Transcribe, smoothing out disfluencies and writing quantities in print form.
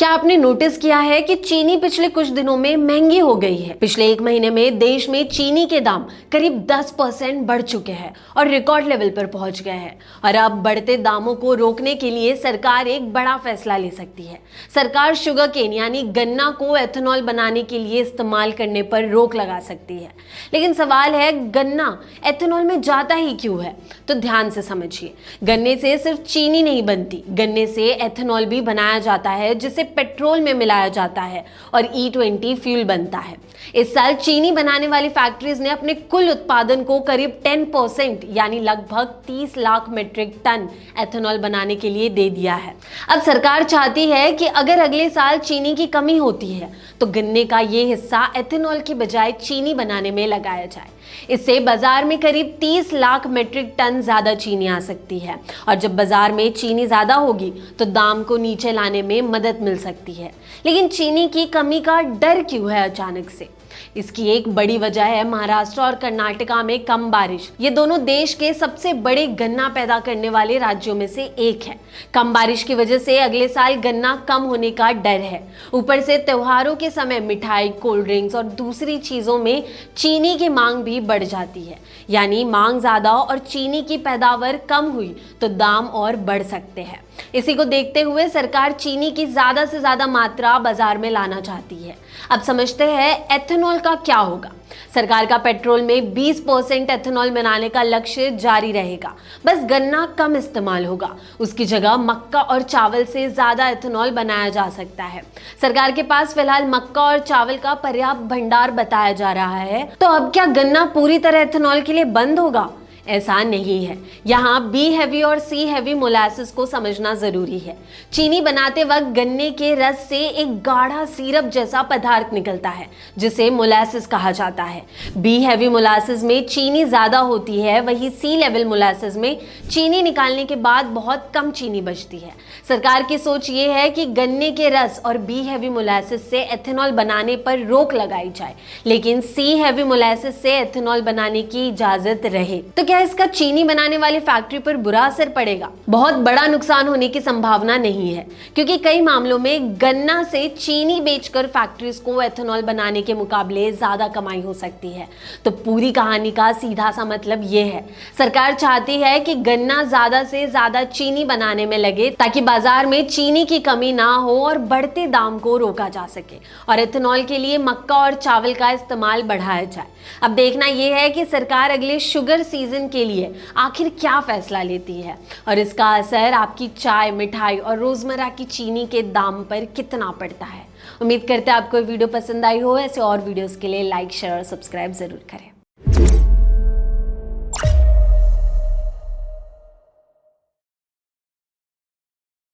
क्या आपने नोटिस किया है कि चीनी पिछले कुछ दिनों में महंगी हो गई है। पिछले एक महीने में देश में चीनी के दाम करीब 10% बढ़ चुके हैं और रिकॉर्ड लेवल पर पहुंच गए हैं। और अब बढ़ते दामों को रोकने के लिए सरकार एक बड़ा फैसला ले सकती है। सरकार शुगर केन यानी गन्ना को एथेनॉल बनाने के लिए इस्तेमाल करने पर रोक लगा सकती है। लेकिन सवाल है, गन्ना एथेनॉल में जाता ही क्यों है? तो ध्यान से समझिए, गन्ने से सिर्फ चीनी नहीं बनती, गन्ने से एथेनॉल भी बनाया जाता है जिसे पेट्रोल में मिलाया जाता है और E20 फ्यूल बनता है। इस साल चीनी बनाने वाली फैक्ट्रीज ने अपने कुल उत्पादन को करीब 10% यानी लगभग 30 लाख मीट्रिक टन एथेनॉल बनाने के लिए दे दिया है। अब सरकार चाहती है कि अगर अगले साल चीनी की कमी होती है तो गन्ने का ये हिस्सा एथेनॉल की बजाय चीनी बनाने में लगाया जाए। इससे बाजार में करीब 30 लाख मीट्रिक टन ज्यादा चीनी आ सकती है और जब बाजार में चीनी ज्यादा होगी तो दाम को नीचे लाने में मदद मिल सकती है। लेकिन चीनी की कमी का डर क्यों है अचानक से? इसकी एक बड़ी वजह है महाराष्ट्र और कर्नाटका में कम बारिश। ये दोनों देश के सबसे बड़े गन्ना पैदा करने वाले राज्यों में से एक है। कम बारिश की वजह से अगले साल गन्ना कम होने का डर है। ऊपर से त्योहारों के समय मिठाई, कोल्ड ड्रिंक्स और दूसरी चीजों में चीनी की मांग भी बढ़ जाती है। यानी मांग ज्यादा और चीनी की पैदावार कम हुई तो दाम और बढ़ सकते हैं। इसी को देखते हुए सरकार चीनी की ज्यादा से ज्यादा मात्रा बाजार में लाना चाहती है। अब समझते हैं एथेनॉल का क्या होगा। सरकार का पेट्रोल में 20% एथेनॉल बनाने का लक्ष्य जारी रहेगा, बस गन्ना कम इस्तेमाल होगा। उसकी जगह मक्का और चावल से ज्यादा एथेनॉल बनाया जा सकता है। सरकार के पास फिलहाल मक्का और चावल का पर्याप्त भंडार बताया जा रहा है। तो अब क्या गन्ना पूरी तरह एथेनॉल के लिए बंद होगा? ऐसा नहीं है। यहाँ बी हैवी और सी हैवी मोलासिस को समझना जरूरी है। चीनी बनाते वक्त गन्ने के रस से एक गाढ़ा सिरप जैसा पदार्थ निकलता है जिसे मोलासिस कहा जाता है। बी हैवी मोलासिस में चीनी ज्यादा होती है, वही सी लेवल मोलासिस में चीनी निकालने के बाद बहुत कम चीनी बचती है। सरकार की सोच ये है कि गन्ने के रस और बी हैवी मोलासिस से एथेनॉल बनाने पर रोक लगाई जाए, लेकिन सी हैवी मोलासिस से एथेनॉल बनाने की इजाजत रहे। तो क्या इसका चीनी बनाने वाली फैक्ट्री पर बुरा असर पड़ेगा? बहुत बड़ा नुकसान होने की संभावना नहीं है, क्योंकि कई मामलों में गन्ना से चीनी बेचकर फैक्ट्रीज को एथेनॉल बनाने के मुकाबले ज्यादा कमाई हो सकती है। तो पूरी कहानी का सीधा सा मतलब ये है, सरकार चाहती है कि गन्ना ज्यादा से ज्यादा चीनी बनाने में लगे ताकि बाजार में चीनी की कमी ना हो और बढ़ते दाम को रोका जा सके और एथेनॉल के लिए मक्का और चावल का इस्तेमाल बढ़ाया जाए। अब देखना यह है कि सरकार अगले शुगर सीजन के लिए आखिर क्या फैसला लेती है और इसका असर आपकी चाय, मिठाई और रोजमर्रा की चीनी के दाम पर कितना पड़ता है। उम्मीद करते हैं आपको वीडियो पसंद आई हो। ऐसे और वीडियोस के लिए लाइक, शेयर और सब्सक्राइब जरूर करें।